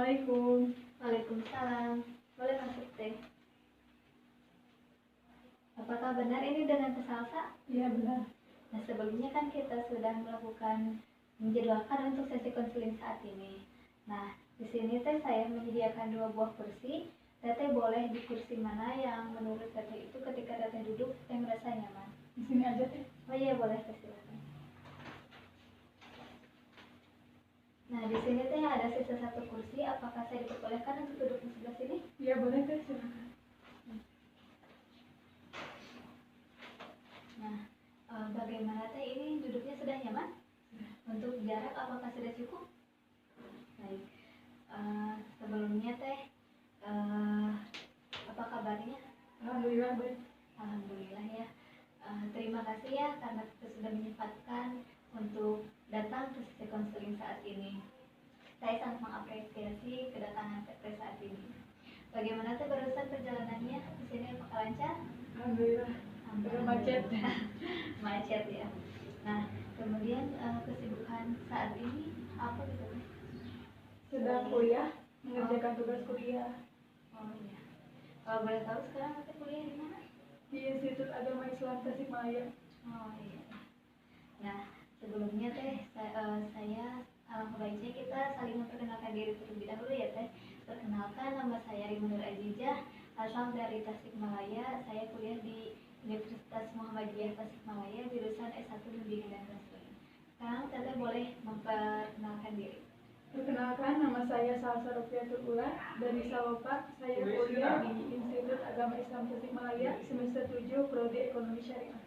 Assalamualaikum. Waalaikumsalam. Boleh masuk teh. Apakah benar ini dengan Teh Salsa? Iya benar. Nah, sebelumnya kan kita sudah melakukan menjadwalkan untuk sesi konseling saat ini. Nah, di sini teh saya menyediakan 2 buah kursi. Teteh boleh di kursi mana yang menurut teteh itu ketika teteh duduk teh merasa nyaman. Di sini aja teh. Oh iya, boleh teh, silakan. Nah, di sini teh ada sisa 1 kursi. Apakah saya diperbolehkan untuk duduk di sebelah sini? Iya boleh teh, silakan. Nah, bagaimana teh ini duduknya sudah nyaman? Untuk jarak apakah sudah cukup? Baik. Sebelumnya teh, apa kabarnya? Alhamdulillah baik. Alhamdulillah ya. Terima kasih ya karena kita sudah menyempatkan untuk datang ke sesi konseling saat ini. Saya sangat mengapresiasi kedatangan teteh saat ini. Bagaimana teh barusan perjalanannya di sini, apakah lancar? Alhamdulillah. Belum macet. Macet ya. Nah, kemudian kesibukan saat ini apa gitu? Sedang kuliah, mengerjakan tugas kuliah Oh iya. Kalau boleh tahu sekarang teteh kuliah di mana? di Institut Agama Islam Tasikmalaya. Oh iya. Nah, sebelumnya teh saya alangkah baiknya kita saling memperkenalkan diri terlebih dahulu ya teh. Perkenalkan, nama saya Rimanur Azizah, asal dari Tasikmalaya. Saya kuliah di Universitas Muhammadiyah Tasikmalaya, jurusan S1 Bimbingan dan Konseling. Sekarang teteh boleh memperkenalkan diri. Perkenalkan, nama saya Salsa Rupiatul Ula dari Salopa. Saya kuliah di Institut Agama Islam Tasikmalaya semester 7 Prodi Ekonomi Syariah.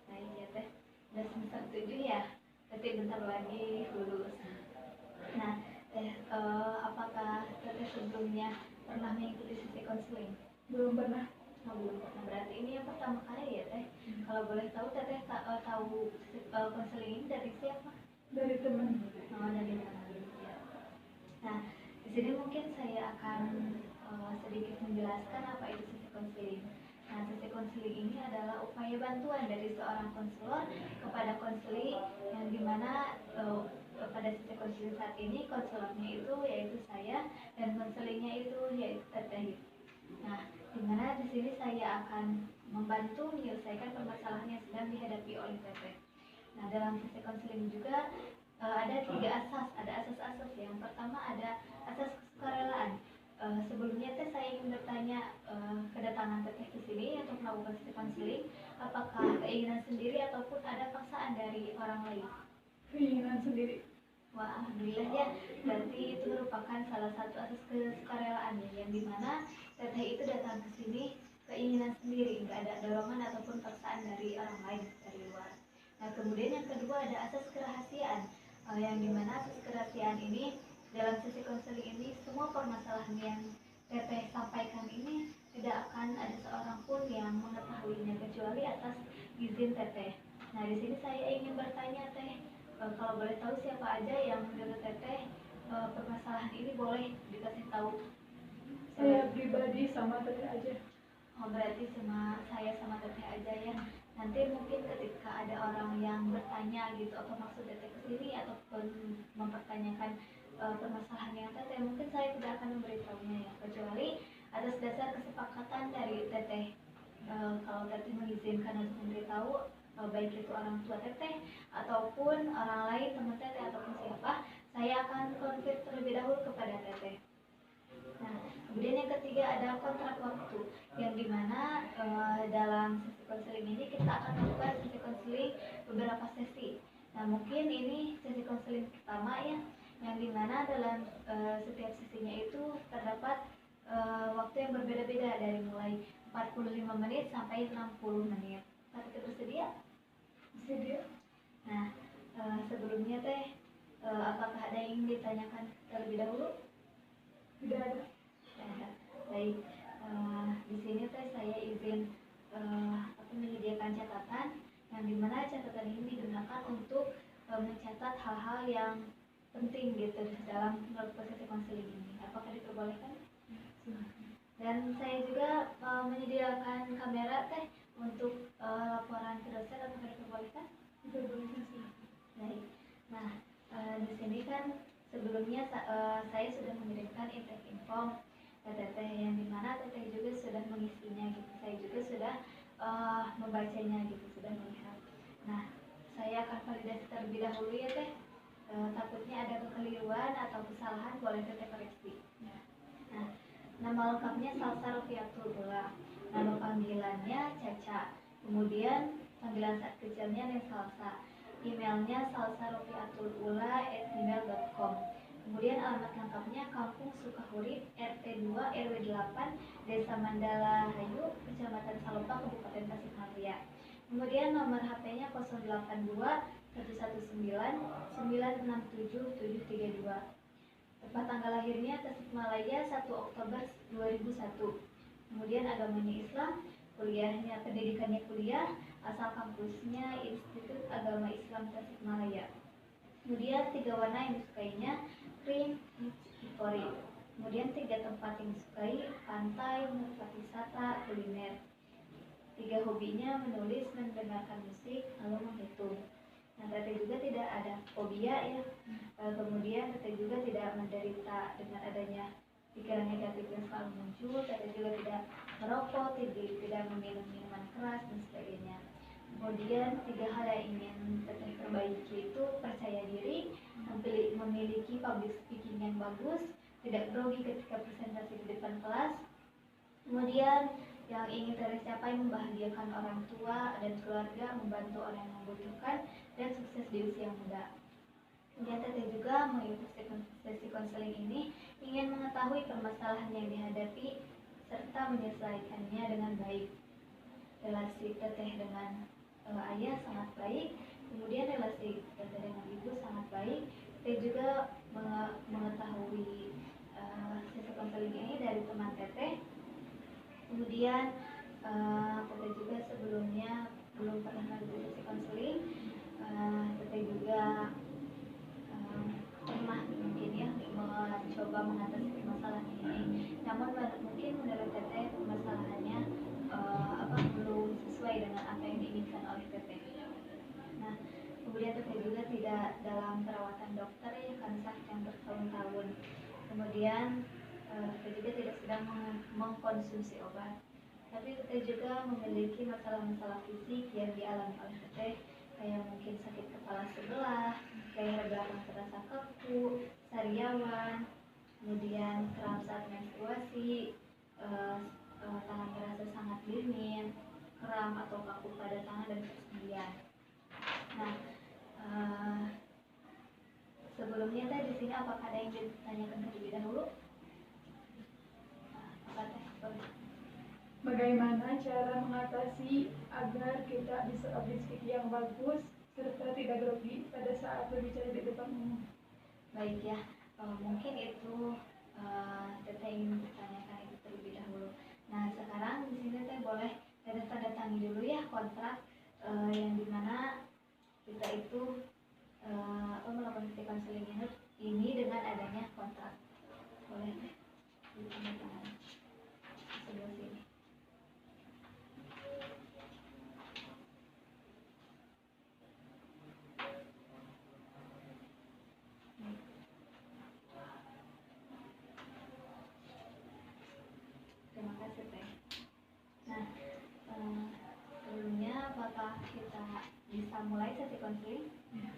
Baik ya teh, udah semester 7 ya, berarti bentar lagi lulus. Nah, apakah teteh sebelumnya pernah mengikuti sesi konseling? Belum pernah. Oh, belum pernah, berarti ini yang pertama kali ya teh. Kalau boleh tahu teteh tahu konseling ini dari siapa? Dari teman. Oh, dari teman. Nah, di sini mungkin saya akan sedikit menjelaskan apa itu sesi konseling. Nah, sesi konseling ini adalah upaya bantuan dari seorang konselor kepada konseli, yang dimana pada sesi konseling saat ini konselornya itu yaitu saya dan konselingnya itu yaitu teteh. Nah, dimana di sini saya akan membantu menyelesaikan permasalahan yang sedang dihadapi oleh teteh. Nah, dalam sesi konseling juga ada 3 asas, ada asas-asas. Yang pertama ada asas kesukarelaan. Sebelumnya teh saya ingin bertanya, kedatangan teteh ke sini untuk melakukan sesi konseling, apakah keinginan sendiri ataupun ada paksaan dari orang lain? Keinginan sendiri. Wah, alhamdulillah ya. Berarti itu merupakan salah satu asas kesukarelaan ya, yang dimana teteh itu datang ke sini keinginan sendiri, nggak ada dorongan ataupun paksaan dari orang lain, dari luar. Nah, kemudian yang kedua ada asas kerahasiaan, yang dimana asas kerahasiaan ini dalam sesi konseling ini semua permasalahan yang teteh sampaikan ini tidak akan ada seorang pun yang mengetahuinya kecuali atas izin teteh. Nah, di sini saya ingin bertanya teh, kalau boleh tahu siapa aja yang menurut teteh permasalahan ini boleh dikasih tahu? Saya pribadi sama teteh aja. Oh, berarti saya sama teteh aja ya. Nanti mungkin ketika ada orang yang bertanya gitu apa maksud teteh kesini ataupun mempertanyakan permasalahan yang teteh, mungkin saya tidak akan memberitahunya ya, kecuali atas dasar kesepakatan dari teteh. Kalau teteh mengizinkan untuk memberitahu, baik itu orang tua teteh ataupun orang lain, teman teteh ataupun siapa, saya akan konfirm terlebih dahulu kepada teteh. Nah, kemudian yang ketiga ada kontrak waktu, yang dimana dalam sesi konseling ini kita akan melakukan sesi konseling beberapa sesi. Nah, mungkin ini sesi konseling pertama ya, yang dimana dalam setiap sesinya itu terdapat waktu yang berbeda-beda dari mulai 45 menit sampai 60 menit. Teteh bersedia? Bersedia. Nah, sebelumnya teh, apakah ada yang ingin ditanyakan terlebih dahulu? Tidak ada. Baik, di sini teh saya izin menyediakan catatan, yang dimana catatan ini digunakan untuk mencatat hal-hal yang penting gitu dalam proses konseling ini. Apakah diperbolehkan? Dan saya juga menyediakan kamera teh untuk laporan ke dosen. Apakah diperbolehkan? Diperbolehkan sih. Baik. Nah, di sini kan Sebelumnya saya sudah mengirimkan intake info ke Teteh, yang dimana Teteh juga sudah mengisinya gitu. Saya juga sudah membacanya gitu, sudah melihat. Nah, saya akan validasi terlebih dahulu ya Teh. Takutnya ada kekeliruan atau kesalahan, boleh Teteh koreksi. Nah, nama lengkapnya Salsa Rofiatul Ula. Nama panggilannya Caca. Kemudian panggilan saat kecilnya Neng Salsa. Emailnya salsarofiatulula@gmail.com. Kemudian alamat lengkapnya Kampung Sukahurip, RT 2 RW 8, Desa Mandala Hayu, Kecamatan Salopa, Kabupaten Tasikmalaya. Kemudian nomor HP-nya 082 119 967 732. Tepat tanggal lahirnya Tasikmalaya 1 Oktober 2001. Kemudian agamanya Islam, kuliahnya pendidikannya kuliah, asal kampusnya Institut Agama Islam Tasikmalaya. Kemudian 3 warna yang disukainya, krim, hipori. Kemudian 3 tempat yang disukai, pantai, tempat wisata, kuliner. 3 hobinya menulis, mendengarkan musik, lalu menghitung. Nah, Teteh juga tidak ada fobia ya. Kemudian Teteh juga tidak menderita dengan adanya pikiran negatif yang selalu muncul. Teteh juga tidak merokok, tidak meminum minuman keras dan sebagainya. Kemudian 3 hal yang ingin Teteh perbaiki itu percaya diri, memiliki public speaking yang bagus, tidak grogi ketika presentasi di depan kelas. Kemudian yang ingin Teteh capai membahagiakan orang tua dan keluarga, membantu orang yang membutuhkan, dan sukses di usia muda. Kemudian Teteh juga mengikuti sesi konseling ini ingin mengetahui permasalahan yang dihadapi serta menyelesaikannya dengan baik. Relasi Teteh dengan ayah sangat baik, kemudian relasi Teteh dengan ibu sangat baik. Teteh juga mengetahui sesi konseling ini dari teman Teteh. Kemudian Teteh juga sebelumnya belum pernah mengikuti sesi konseling. Teteh juga pernah mungkin ya mencoba mengatasi permasalahan ini. Namun mungkin menurut Teteh permasalahannya belum sesuai dengan apa yang diinginkan oleh Teteh. Nah, kemudian Teteh juga tidak dalam perawatan dokter ya, karena sakit yang bertahun-tahun. Kemudian Teteh juga tidak sedang mengkonsumsi obat, tapi Teteh juga memiliki masalah-masalah fisik yang dialami oleh Teteh, kayak mungkin sakit kepala sebelah, leher belakang terasa kaku, sariawan, kemudian kram saat menstruasi, tangan terasa sangat dingin, kram atau kaku pada tangan dan persendian. Nah, sebelumnya Teh di sini apakah ada yang ditanyakan terlebih dahulu? Bagaimana cara mengatasi agar kita bisa public speaking yang bagus serta tidak grogi pada saat berbicara di depan umum? Baik ya, mungkin itu Teteh ingin bertanyakan itu terlebih dahulu. Nah, sekarang di sini Teteh boleh Teteh tanda tangan dulu ya kontrak yang dimana kita itu melakukan sesi konseling ini dengan adanya kontrak. Boleh Teh ditanda tangan sebelah sini. Terima kasih Teh. Nah, sebelumnya apakah kita bisa mulai sesi konseling? Ya.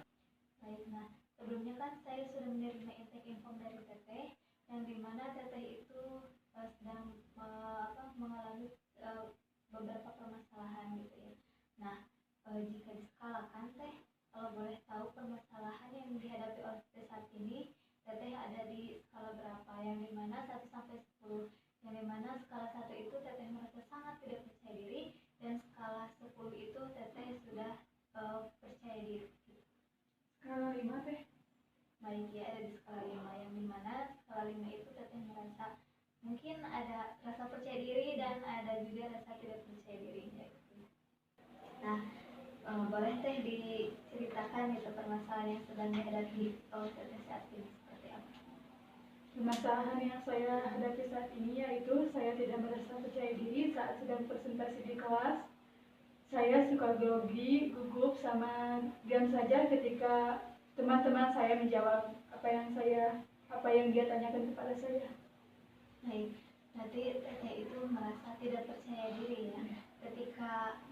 Baik, nah sebelumnya kan saya sudah menerima intake info dari Teteh, yang dimana Teteh itu sedang mengalami beberapa permasalahan gitu ya. Nah, jika diskalakan Teh, kalau boleh tahu permasalahan yang dihadapi oleh Teteh saat ini, Teteh ada di skala berapa? Yang dimana 1 sampai 10, yang dimana skala 1 itu Teteh merasa sangat tidak percaya diri, dan skala 10 itu Teteh sudah percaya diri. Skala 5 Teh. Baik ya, ada di skala 5, yang dimana skala 5 itu Teteh merasa mungkin ada rasa percaya diri dan ada juga rasa tidak percaya diri gitu. Nah, boleh Teh diceritakan itu permasalahan yang sedang dihadapi oleh Teteh saat ini seperti apa? Permasalahan yang saya hadapi saat ini yaitu saya tidak merasa percaya diri saat sedang presentasi di kelas. Saya suka grogi, gugup, sama diam saja ketika teman-teman saya menjawab apa yang dia tanyakan kepada saya. Baik, berarti teteh itu merasa tidak percaya diri ya ketika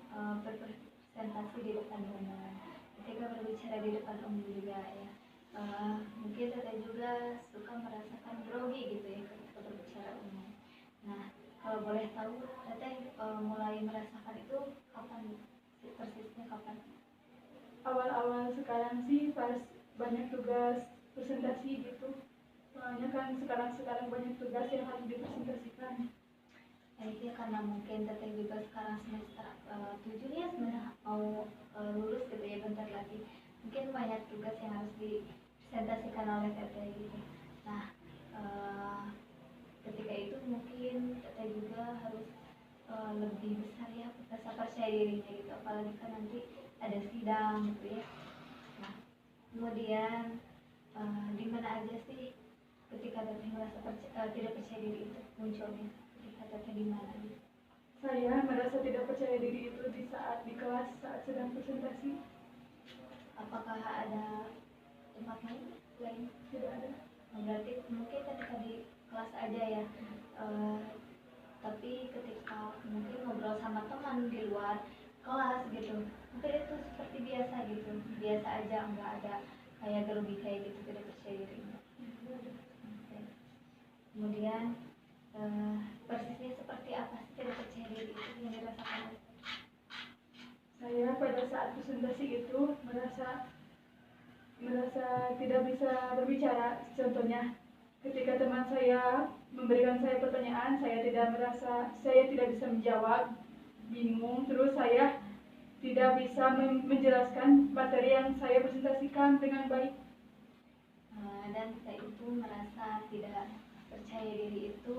berpresentasi di depan umum, ketika berbicara di depan umum juga ya. Mungkin teteh juga suka merasakan grogi gitu ya ketika berbicara umum. Nah, kalau boleh tahu teteh mulai merasakan itu kapan, persisnya kapan? Awal-awal sekarang sih pas banyak tugas presentasi gitu. Soalnya kan sekarang banyak tugas yang harus dipresentasikan. Itu ya karena mungkin teteh juga sekarang semester 7 ya, sebenarnya mau lulus gitu ya bentar lagi. Mungkin banyak tugas yang harus dipresentasikan oleh teteh gitu. Nah, ketika itu mungkin teteh juga harus lebih besar ya rasa percaya dirinya gitu, apalagi kan nanti ada sidang gitu ya. Nah, kemudian di mana aja sih ketika teteh merasa tidak percaya diri itu munculnya, ketika teteh di mana gitu? Saya merasa tidak percaya diri itu di kelas saat sedang presentasi. Apakah ada tempat lain? Tidak ada. Berarti mungkin ketika di kelas aja ya. Tapi ketika mungkin ngobrol sama teman di luar kelas gitu, mungkin itu seperti biasa gitu, biasa aja, nggak ada kayak grogi kayak gitu, tidak percaya diri. Kemudian persisnya seperti apa sih tidak percaya diri itu yang dirasakan? Saya pada saat presentasi itu merasa tidak bisa berbicara. Contohnya, ketika teman saya memberikan saya pertanyaan, saya tidak bisa menjawab, bingung, terus saya tidak bisa menjelaskan materi yang saya presentasikan dengan baik. Dan kita itu merasa tidak percaya diri itu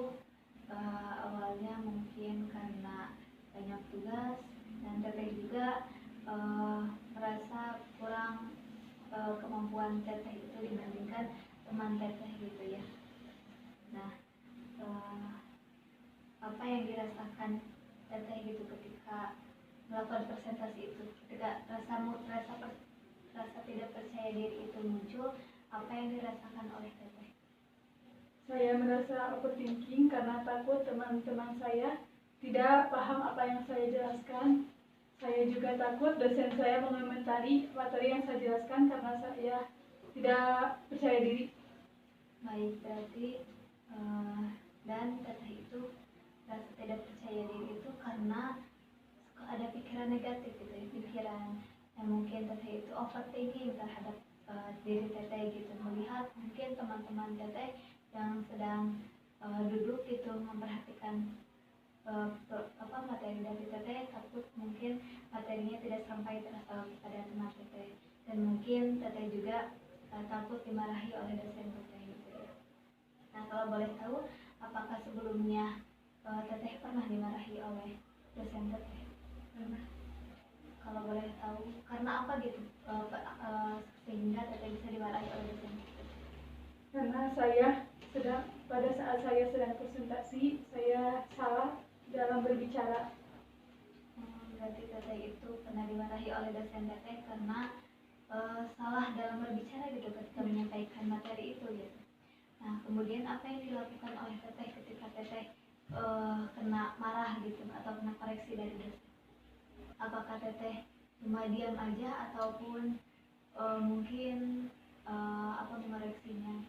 awalnya mungkin karena banyak tugas, dan teteh juga merasa kurang kemampuan teteh itu dibandingkan teman teteh gitu ya. Nah, apa yang dirasakan teteh gitu ketika melakukan presentasi itu, ketika rasa tidak percaya diri itu muncul, apa yang dirasakan oleh teteh? Saya merasa overthinking karena takut teman-teman saya tidak paham apa yang saya jelaskan. Saya juga takut dosen saya mengomentari materi yang saya jelaskan karena saya tidak percaya diri. Baik, berarti dan teteh itu rasa tidak percaya diri itu karena ada pikiran negatif gitu ya, pikiran yang mungkin teteh itu overthinking terhadap diri teteh gitu, melihat mungkin teman-teman teteh yang sedang duduk gitu memperhatikan materi dari teteh, takut mungkin materinya tidak sampai kepada teman teteh, dan mungkin teteh juga takut dimarahi oleh dosen teteh gitu ya. Nah, kalau boleh tahu, apakah sebelumnya teteh pernah dimarahi oleh dosen teteh? Pernah. Kalau boleh tahu karena apa gitu sehingga teteh bisa dimarahi oleh dosen teteh? Karena pada saat saya sedang presentasi, saya salah dalam berbicara. Berarti teteh itu pernah dimarahi oleh dosen teteh karena salah dalam berbicara gitu ketika menyampaikan materi itu gitu. Nah, kemudian apa yang dilakukan oleh teteh ketika teteh kena marah gitu atau kena koreksi dari dosen? Apakah teteh cuma diam aja ataupun mungkin mengoreksinya?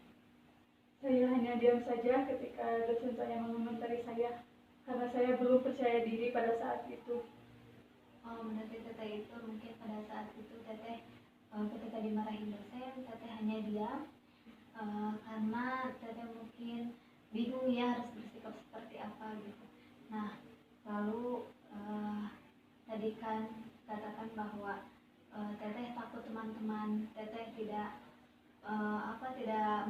Saya hanya diam saja ketika dosen saya mengomentari saya, karena saya belum percaya diri pada saat itu. Berarti teteh itu mungkin pada saat itu teteh ketika dimarahin dosen, teteh hanya diam karena teteh mungkin bingung ya harus bersikap seperti apa gitu. Nah, lalu tadi kan katakan bahwa teteh takut teman-teman teteh tidak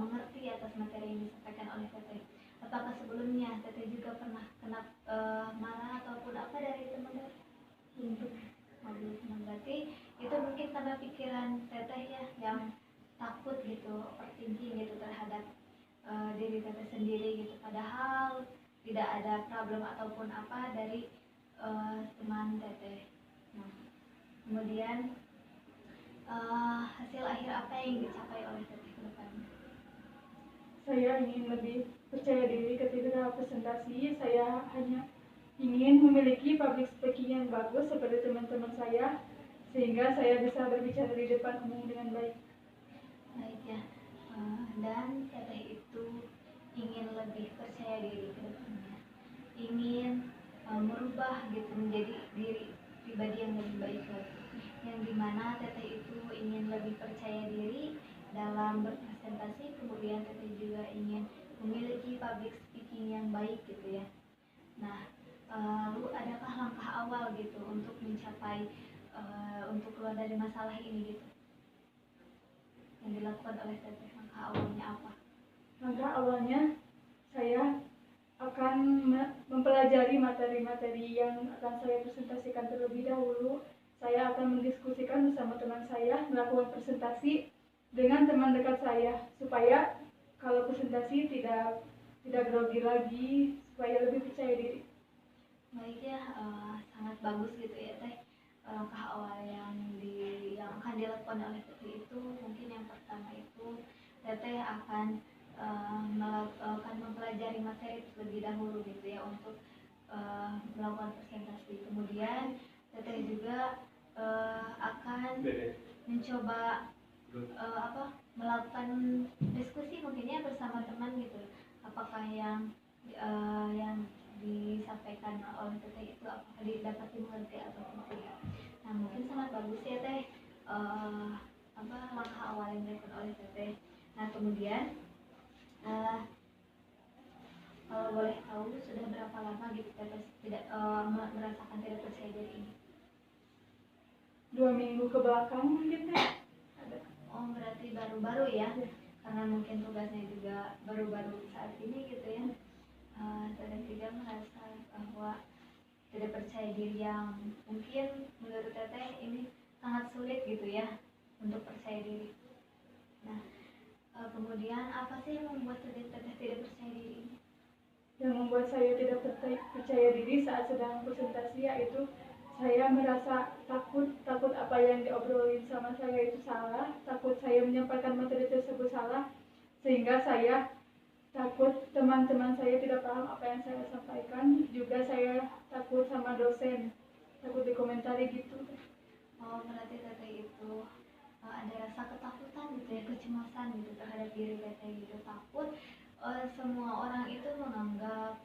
mengerti atas materi yang disampaikan oleh teteh. Apakah sebelumnya teteh juga pernah kena marah ataupun apa dari teman-teman? Berarti itu mungkin karena pikiran teteh ya yang takut gitu, overthinking gitu terhadap diri teteh sendiri gitu, padahal tidak ada problem ataupun apa dari teman teteh. Nah, kemudian hasil akhir apa yang dicapai oleh teteh ke depannya? saya ingin lebih percaya diri ketika presentasi. Saya hanya ingin memiliki public speaking yang bagus seperti teman-teman saya, sehingga saya bisa berbicara di depan umum dengan baik. Baik ya. Dan teteh itu ingin lebih percaya diri ke depannya, ingin merubah gitu menjadi diri pribadi yang lebih baik lagi, yang dimana teteh itu ingin lebih percaya diri dalam berpresentasi, kemudian teteh juga ingin memiliki public speaking yang baik gitu ya. Nah, lalu adakah langkah awal gitu untuk mencapai untuk keluar dari masalah ini gitu yang dilakukan oleh teteh? Langkah awalnya apa? Langkah awalnya saya akan mempelajari materi-materi yang akan saya presentasikan terlebih dahulu. Saya akan mendiskusikan bersama teman saya, melakukan presentasi dengan teman dekat saya, supaya kalau presentasi tidak grogi lagi, supaya lebih percaya diri. Baik ya, sangat bagus gitu ya teh. Langkah awal yang akan dilakukan oleh teteh itu mungkin yang pertama itu teteh akan mempelajari materi terlebih dahulu gitu ya untuk melakukan presentasi. Kemudian teteh juga akan mencoba melakukan diskusi mungkinnya bersama teman gitu. Apakah yang disampaikan oleh teteh itu apakah dapat dimengerti atau tidak? Nah mungkin sangat bagus ya teh langkah awal yang dilakukan oleh teteh. Nah kemudian kalau boleh tahu sudah berapa lama gitu teteh tidak merasakan tidak percaya diri ini? 2 minggu ke belakang mungkin teh. Oh berarti baru-baru ya, karena mungkin tugasnya juga baru-baru saat ini gitu ya. Teteh juga merasa bahwa tidak percaya diri yang mungkin menurut teteh ini sangat sulit gitu ya untuk percaya diri. Nah kemudian apa sih yang membuat teteh tidak percaya diri ini? Yang membuat saya tidak percaya diri saat sedang presentasi yaitu saya merasa takut apa yang diobrolin sama saya itu salah, takut saya menyampaikan materi tersebut salah, sehingga saya takut teman-teman saya tidak paham apa yang saya sampaikan. Juga saya takut sama dosen, takut dikomentari gitu. Oh berarti teteh itu ada rasa ketakutan gitu ya, kecemasan gitu terhadap diri teteh gitu, takut semua orang itu menganggap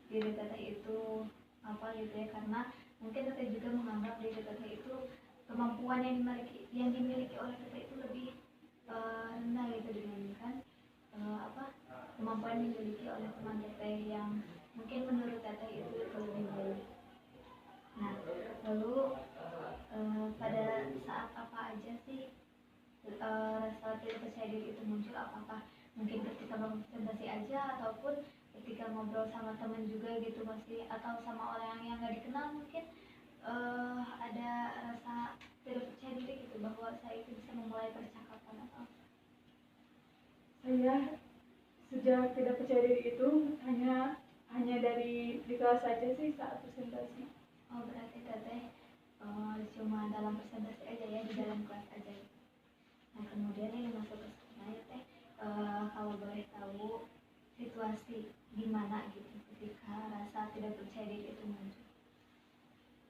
diri teteh itu apa gitu ya, karena mungkin teteh juga menganggap diri teteh itu kemampuan yang dimiliki oleh teteh itu lebih rendah gitu dibandingkan kemampuan yang dimiliki oleh teman teteh yang mungkin menurut teteh itu lebih baik. Nah lalu pada saat apa aja sih rasa tidak percaya diri itu muncul? Apakah mungkin ketika presentasi aja ataupun ketika ngobrol sama teman juga gitu masih, atau sama orang yang nggak dikenal mungkin ada rasa tidak percaya diri gitu bahwa saya itu bisa memulai percakapan atau Saya sejak tidak percaya diri itu hanya dari di kelas saja sih saat presentasi. Oh berarti teteh cuma dalam presentasi aja ya, di dalam kelas aja. Nah kemudian ini masuk ke sana ya teh, kalau boleh tahu situasi gimana gitu ketika rasa tidak percaya diri itu muncul?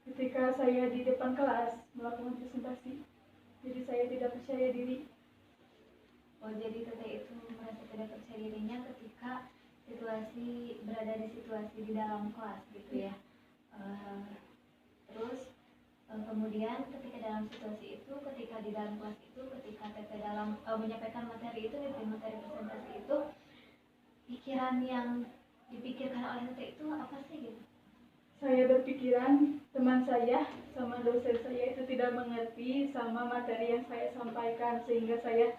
Ketika saya di depan kelas melakukan presentasi, jadi saya tidak percaya diri. Oh jadi teteh itu merasa tidak percaya dirinya ketika berada di situasi di dalam kelas gitu ya. Terus kemudian ketika dalam situasi itu, ketika di dalam kelas itu, ketika teteh dalam menyampaikan materi itu, materi presentasi itu, pikiran yang dipikirkan oleh teteh itu apa sih gitu? Saya berpikiran teman saya sama dosen saya itu tidak mengerti sama materi yang saya sampaikan, sehingga saya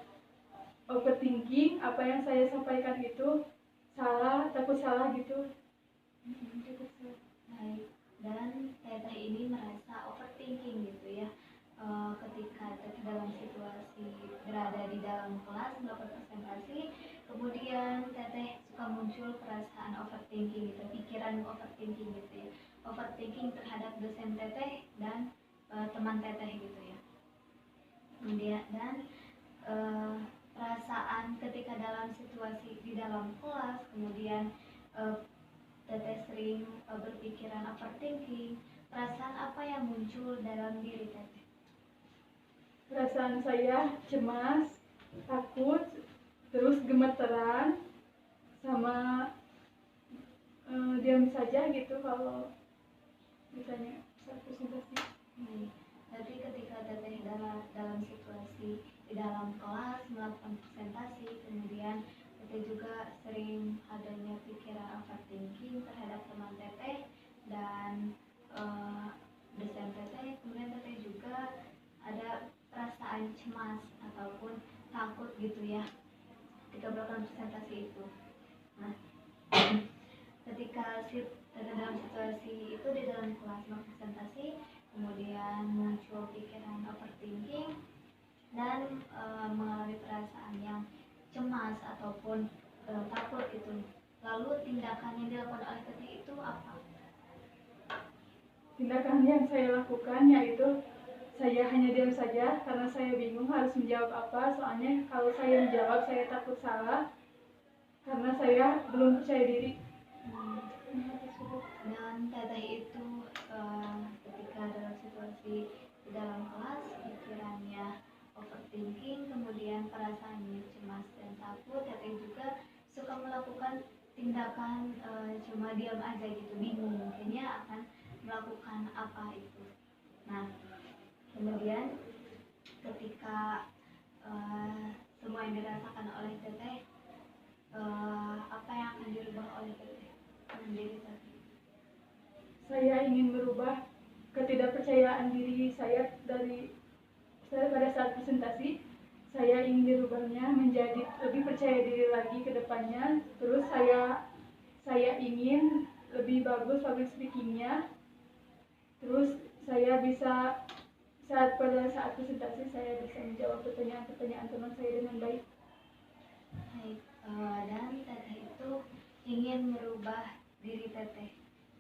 overthinking apa yang saya sampaikan itu salah, takut salah gitu. Baik, dan teteh ini merasa overthinking gitu ya ketika teteh dalam situasi berada di dalam kelas melakukan presentasi, kemudian teteh suka muncul perasaan overthinking gitu, pikiran overthinking gitu ya, overthinking terhadap dosen teteh dan teman teteh gitu ya. Kemudian dan perasaan ketika dalam situasi di dalam kelas, kemudian teteh sering berpikiran overthinking. Perasaan apa yang muncul dalam diri teteh? Perasaan saya cemas, takut, terus gemeteran, sama diam saja gitu kalau ditanya saat presentasi. Tapi ketika teteh dalam situasi di dalam kelas melakukan presentasi, kemudian teteh juga sering adanya pikiran overthinking terhadap teman teteh dan dosen teteh, kemudian teteh juga ada perasaan cemas ataupun takut gitu ya ketika melakukan presentasi itu. Nah, ketika dalam situasi itu di dalam kelas melakukan presentasi, kemudian muncul pikiran overthinking dan mengalami perasaan yang cemas ataupun takut gitu. Lalu tindakan yang dilakukan oleh teteh itu apa? Tindakan yang saya lakukan yaitu saya hanya diam saja karena saya bingung harus menjawab apa. Soalnya kalau saya menjawab saya takut salah karena saya belum percaya diri. Dan teteh itu ketika dalam situasi di dalam kelas pikirannya overthinking, kemudian perasaannya cemas dan takut, teteh juga suka melakukan tindakan cuma diam aja gitu, bingung mungkinnya akan melakukan apa itu. Nah, kemudian ketika semua yang dirasakan oleh teteh, apa yang akan dirubah oleh teteh dengan diri teteh? Saya ingin merubah ketidakpercayaan diri saya pada saat presentasi. Saya ingin dirubahnya menjadi lebih percaya diri lagi ke depannya. Terus saya ingin lebih bagus public speakingnya. Terus saya bisa pada saat presentasi saya bisa menjawab pertanyaan-pertanyaan teman saya dengan baik. Baik, dan teteh itu ingin merubah diri teteh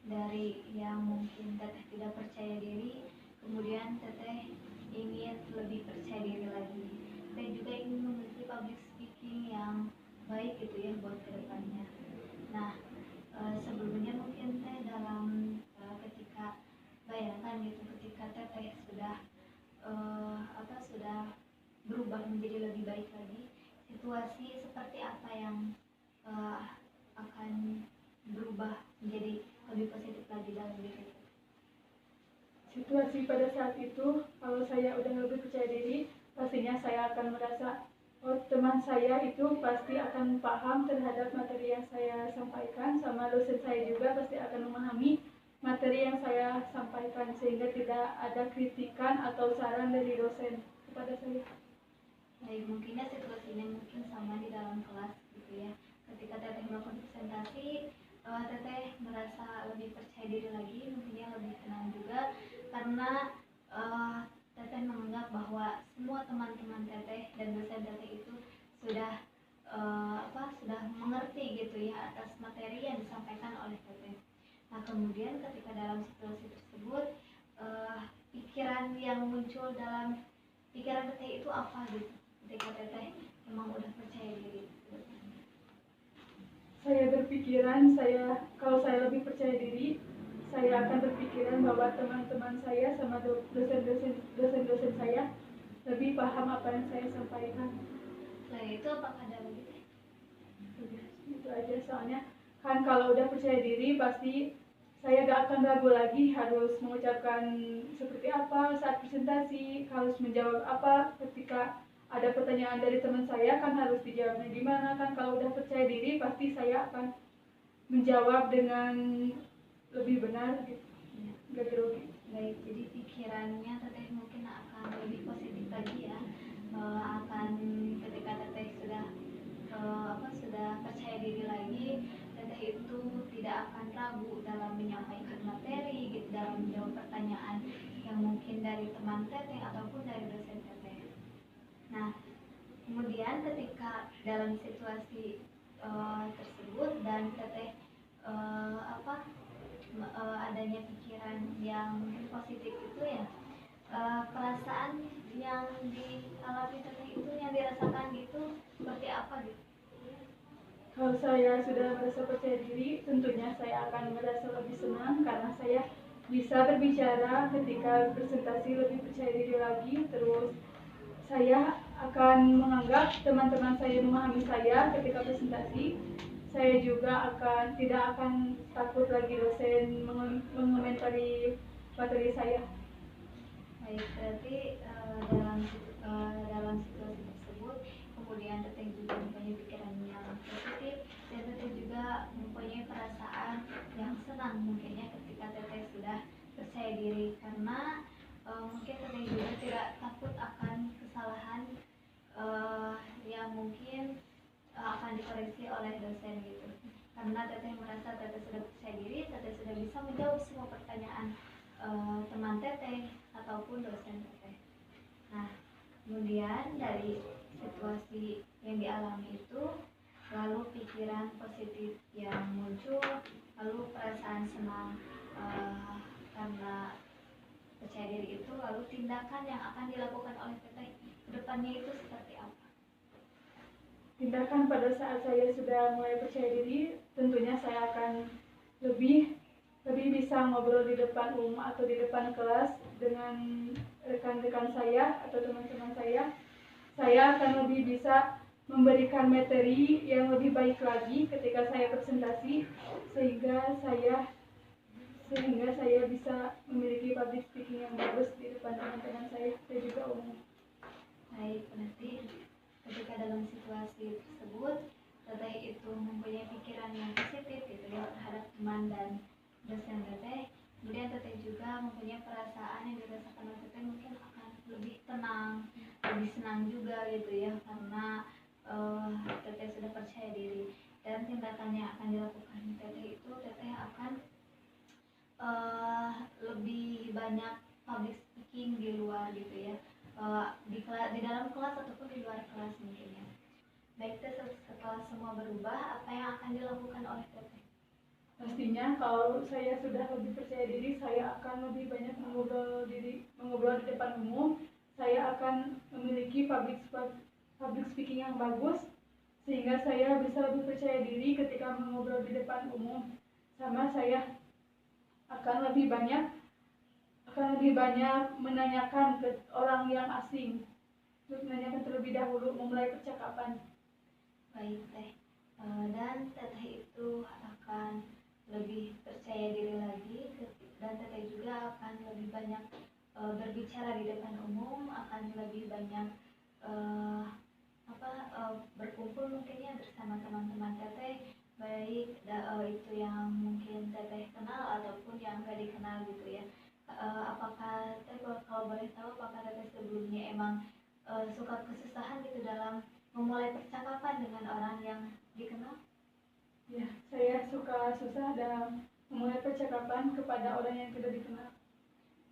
dari yang mungkin teteh tidak percaya diri, kemudian teteh ingin lebih percaya diri lagi. Teteh juga ingin memiliki public speaking yang baik gitu ya buat kedepannya. Nah, sebelumnya mungkin teh dalam ketika bayangkan gitu, ketika teteh sudah sudah berubah menjadi lebih baik lagi, situasi seperti apa yang akan berubah menjadi lebih positif lagi dalam diri? Situasi pada saat itu, kalau saya udah lebih percaya diri, pastinya saya akan merasa, oh teman saya itu pasti akan paham terhadap materi yang saya sampaikan, sama dosen saya juga pasti akan memahami materi yang saya sampaikan, sehingga tidak ada kritikan atau saran dari dosen kepada saya. Baik, mungkinnya situasinya mungkin sama di dalam kelas gitu ya. Ketika teteh melakukan presentasi, teteh merasa lebih percaya diri lagi, mungkinnya lebih tenang juga karena teteh menganggap bahwa semua teman-teman teteh dan dosen teteh itu sudah sudah mengerti gitu ya atas materi yang disampaikan oleh teteh. Nah, kemudian ketika dalam situasi tersebut, pikiran yang muncul dalam pikiran teteh itu apa gitu? Ketika teteh memang udah percaya diri. Saya berpikiran, kalau saya lebih percaya diri, saya akan berpikiran bahwa teman-teman saya sama dosen-dosen saya lebih paham apa yang saya sampaikan. Selain itu apakah ada lagi? Itu aja, soalnya kan kalau udah percaya diri pasti saya gak akan ragu lagi harus mengucapkan seperti apa saat presentasi, harus menjawab apa ketika ada pertanyaan dari teman saya, kan harus dijawabnya gimana. Kan kalau udah percaya diri pasti saya akan menjawab dengan lebih benar gitu, gak grogi. Baik, jadi pikirannya teteh mungkin akan lebih positif lagi ya, akan ketika teteh sudah percaya diri lagi, teteh itu tidak akan ragu dalam menyampaikan materi gitu, dalam menjawab pertanyaan yang mungkin dari teman teteh ataupun dari dosen teteh. Nah, kemudian ketika dalam situasi tersebut dan teteh adanya pikiran yang positif itu ya, perasaan yang dialami teteh itu, yang dirasakan gitu, seperti apa gitu? Kalau saya sudah merasa percaya diri, tentunya saya akan merasa lebih senang karena saya bisa berbicara ketika presentasi, lebih percaya diri lagi. Terus saya akan menganggap teman-teman saya memahami saya ketika presentasi. Saya juga tidak akan takut lagi dosen mengomentari materi saya. Baik, berarti dalam situasi tersebut kemudian teteh juga mempunyai pikiran yang positif, dan teteh juga mempunyai perasaan yang senang mungkinnya ketika teteh sudah percaya diri, karena mungkin teteh juga tidak takut akan kesalahan yang mungkin akan dikoreksi oleh dosen gitu, karena teteh merasa teteh sudah percaya diri, teteh sudah bisa menjawab semua pertanyaan teman teteh ataupun dosen teteh. Nah, kemudian dari situasi yang dialami itu, lalu pikiran positif yang muncul, lalu perasaan senang karena percaya diri itu, lalu tindakan yang akan dilakukan oleh teteh ke depannya itu seperti apa? Tindakan pada saat saya sudah mulai percaya diri, tentunya saya akan lebih bisa ngobrol di depan umum atau di depan kelas dengan rekan-rekan saya atau teman-teman saya. Saya akan lebih bisa memberikan materi yang lebih baik lagi ketika saya presentasi, sehingga saya bisa memiliki public speaking yang bagus di depan teman-teman saya dan juga umum. Baik, berarti ketika dalam situasi tersebut teteh itu mempunyai pikiran yang positif gitu ya terhadap teman dan dosen teteh, kemudian teteh juga mempunyai perasaan yang dirasakan oleh teteh mungkin akan lebih tenang, lebih senang juga gitu ya, karena teteh sudah percaya diri. Dan tindakan yang akan dilakukan teteh itu, teteh akan lebih banyak public speaking di luar gitu ya, di dalam kelas ataupun di luar kelas mungkin ya. Baik, setelah semua berubah, apa yang akan dilakukan oleh teteh? Pastinya kalau saya sudah lebih percaya diri, saya akan lebih banyak mengobrol di depan umum. Saya akan memiliki public speaking yang bagus, sehingga saya bisa lebih percaya diri ketika mengobrol di depan umum. Sama saya akan lebih banyak menanyakan ke orang yang asing, terus menanyakan terlebih dahulu, memulai percakapan. Baik teh, dan teteh itu akan lebih percaya diri lagi, dan teteh juga akan lebih banyak berbicara di depan umum, akan lebih banyak berkumpul mungkin ya bersama teman-teman teteh, baik itu yang mungkin teteh kenal ataupun yang gak dikenal gitu ya. Apakah teteh, kalau boleh tahu, apakah teteh sebelumnya emang suka kesusahan gitu dalam memulai percakapan dengan orang yang dikenal? Ya, saya suka susah dalam memulai percakapan kepada orang yang tidak dikenal.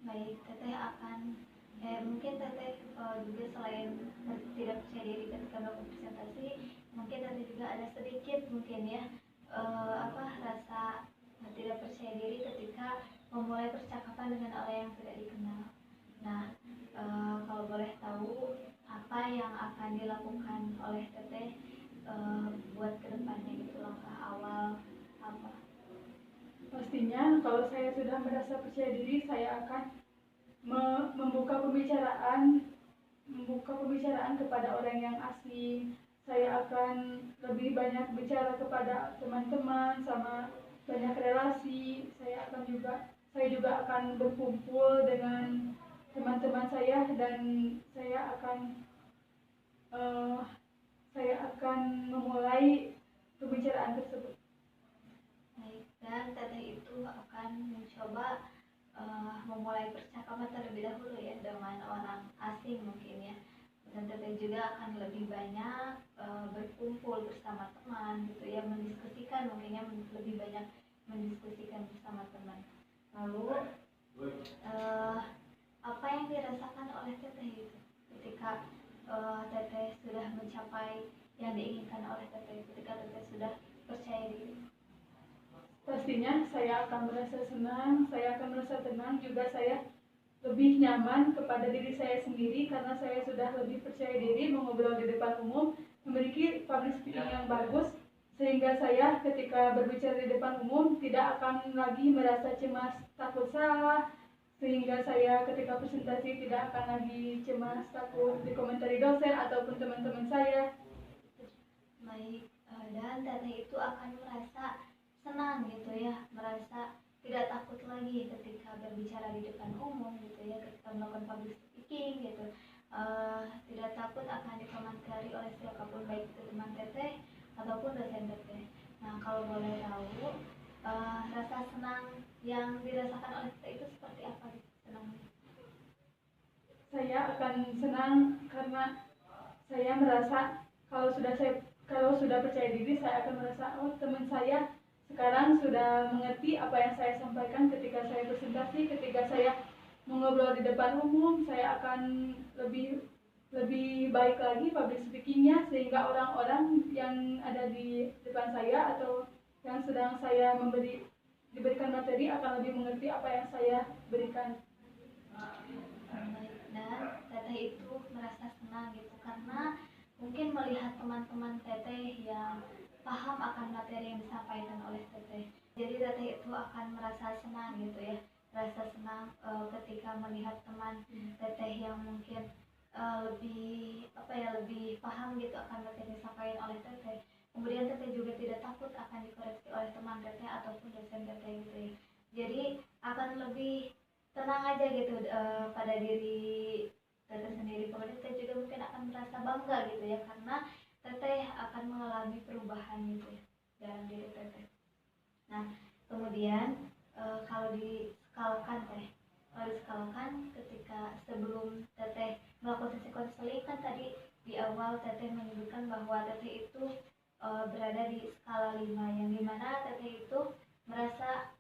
Baik, teteh akan mungkin teteh juga selain tidak percaya diri ketika melakukan presentasi, mungkin teteh juga ada sedikit mungkin ya rasa tidak percaya diri ketika memulai percakapan dengan orang yang tidak dikenal. Nah, kalau boleh tahu, apa yang akan dilakukan oleh teteh buat kedepannya gitu, langkah awal apa? Pastinya kalau saya sudah merasa percaya diri, saya akan membuka pembicaraan kepada orang yang asing. Saya akan lebih banyak bicara kepada teman-teman, sama banyak relasi. Saya juga akan berkumpul dengan teman-teman saya, dan saya akan eh, memulai pembicaraan tersebut. Baik, dan teteh itu akan mencoba memulai percakapan terlebih dahulu ya dengan orang asing mungkin ya, dan teteh juga akan lebih banyak berkumpul bersama teman gitu ya, mendiskusikan mungkin ya, lebih banyak mendiskusikan bersama teman. Lalu apa yang dirasakan oleh teteh itu ketika teteh sudah mencapai yang diinginkan oleh teteh, ketika teteh sudah percaya diri? Pastinya saya akan merasa senang, saya akan merasa tenang, juga saya lebih nyaman kepada diri saya sendiri karena saya sudah lebih percaya diri mengobrol di depan umum, memiliki public speaking yang bagus, sehingga saya ketika berbicara di depan umum tidak akan lagi merasa cemas takut salah, sehingga saya ketika presentasi tidak akan lagi cemas takut dikomentari dosen ataupun teman-teman saya. Baik, dan teteh itu akan merasa senang gitu ya, merasa tidak takut lagi ketika berbicara di depan umum gitu ya, ketika melakukan public speaking gitu. Tidak takut akan dikomentari oleh siapapun, baik itu teman teteh ataupun dosen teteh. Nah, kalau boleh tahu, rasa senang yang dirasakan oleh teteh itu seperti apa gitu senangnya? Saya akan senang karena saya merasa kalau sudah percaya diri, saya akan merasa oh, teman saya sekarang sudah mengerti apa yang saya sampaikan ketika saya presentasi, ketika saya mengobrol di depan umum, saya akan lebih lebih baik lagi public speakingnya, sehingga orang-orang yang ada di depan saya atau yang sedang saya diberikan materi akan lebih mengerti apa yang saya berikan. Baik, dan teteh itu merasa senang gitu karena mungkin melihat teman-teman teteh yang paham akan materi yang disampaikan oleh teteh. Jadi teteh itu akan merasa senang gitu ya, merasa senang ketika melihat teman teteh yang mungkin lebih apa ya, lebih paham gitu akan materi yang disampaikan oleh teteh. Kemudian teteh juga tidak takut akan dikoreksi oleh teman teteh ataupun dosen teteh gitu ya. Jadi akan lebih tenang aja gitu pada diri teteh sendiri. Kemudian teteh juga mungkin akan merasa bangga gitu ya, karena teteh akan mengalami perubahan gitu ya dalam diri teteh. Nah, kemudian kalau diskalakan teh, kalau diskalakan ketika sebelum teteh melakukan sesi konseling, kan tadi di awal teteh menyebutkan bahwa teteh itu berada di skala 5, yang dimana teteh itu merasa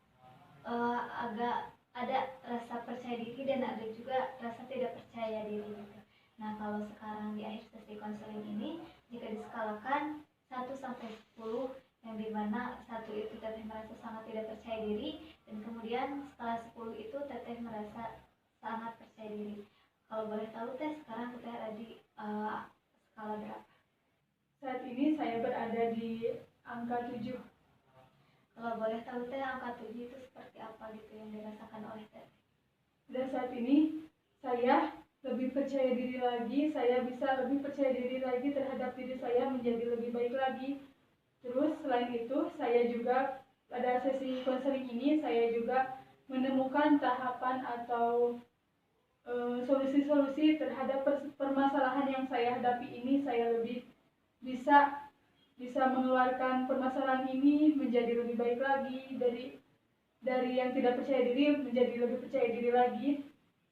agak ada rasa percaya diri dan ada juga rasa tidak percaya diri gitu. Nah, kalau sekarang di akhir sesi konseling ini, jika diskalakan 1 sampai 10, yang dimana 1 itu teteh merasa sangat tidak percaya diri, dan kemudian skala 10 itu teteh merasa sangat percaya diri. Kalau boleh tahu teh, sekarang teteh ada di skala berapa? Saat ini saya berada di angka 7. Kalau boleh tahu teh, angka 7 itu seperti apa gitu yang dirasakan oleh teh? Dan saat ini saya lebih percaya diri lagi, saya bisa lebih percaya diri lagi terhadap diri saya menjadi lebih baik lagi. Terus selain itu, saya juga pada sesi konseling ini saya juga menemukan tahapan atau solusi-solusi terhadap permasalahan yang saya hadapi ini. Saya lebih bisa mengeluarkan permasalahan ini menjadi lebih baik lagi, dari yang tidak percaya diri menjadi lebih percaya diri lagi,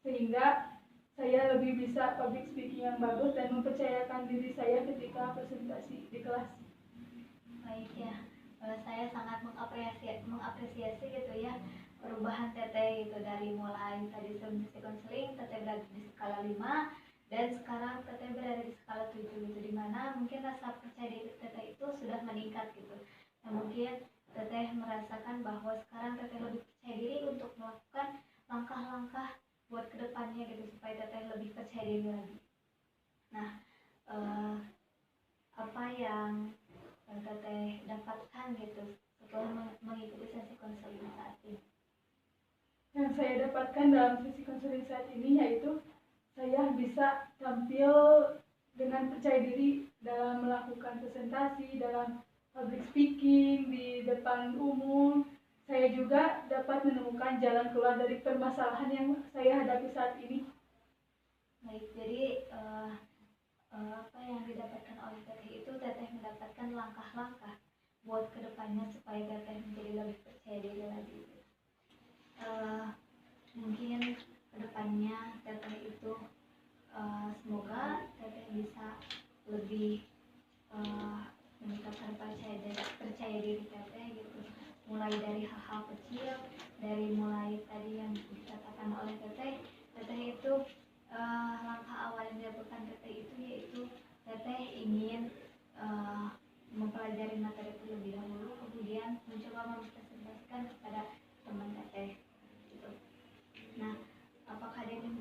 sehingga saya lebih bisa public speaking yang bagus dan mempercayakan diri saya ketika presentasi di kelas. Baik ya, saya sangat mengapresiasi gitu ya perubahan teteh itu, dari mulai tadi sebelum sesi konseling teteh berada di skala 5 dan sekarang teteh berada di skala 7 gitu, dimana mungkin rasa percaya diri teteh itu sudah meningkat gitu. Dan mungkin teteh merasakan bahwa sekarang teteh lebih percaya diri untuk melakukan langkah-langkah buat kedepannya gitu, supaya teteh lebih percaya diri lagi. Nah, apa yang teteh dapatkan gitu setelah mengikuti sesi konseling saat ini? Yang saya dapatkan dalam sesi konseling saat ini yaitu saya bisa tampil dengan percaya diri dalam melakukan presentasi, dalam public speaking di depan umum. Saya juga dapat menemukan jalan keluar dari permasalahan yang saya hadapi saat ini. Baik, jadi apa yang didapatkan oleh teteh itu, teteh mendapatkan langkah-langkah buat kedepannya supaya teteh menjadi lebih percaya diri lagi. Mungkin kedepannya teteh itu semoga teteh bisa lebih meningkatkan percaya diri teteh gitu, mulai dari hal-hal kecil, dari mulai tadi yang dikatakan oleh teteh itu langkah awal yang dilakukan teteh itu yaitu teteh ingin mempelajari materi terlebih dahulu, kemudian mencoba mempresentasikan kepada teman teteh gitu. Nah, apakah teteh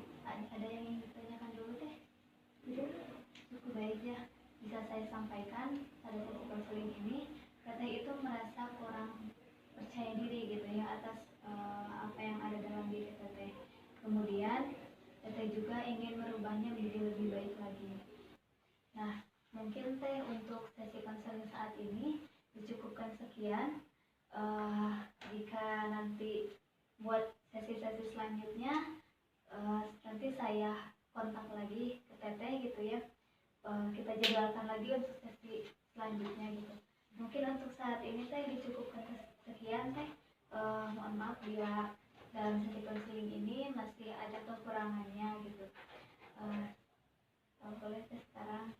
saya sampaikan pada sesi konseling ini, teteh itu merasa kurang percaya diri gitu ya atas apa yang ada dalam diri teteh. Kemudian teteh juga ingin merubahnya menjadi lebih baik lagi. Nah, mungkin teh untuk sesi konseling saat ini dicukupkan sekian. Jika nanti buat sesi-sesi selanjutnya, nanti saya kontak lagi ke teteh gitu ya. Kita jadwalkan lagi untuk sesi selanjutnya gitu. Mungkin untuk saat ini teh dicukupkan sekian teh. Mohon maaf bila dalam sesi konseling ini masih ada kekurangannya gitu. Boleh teh sekarang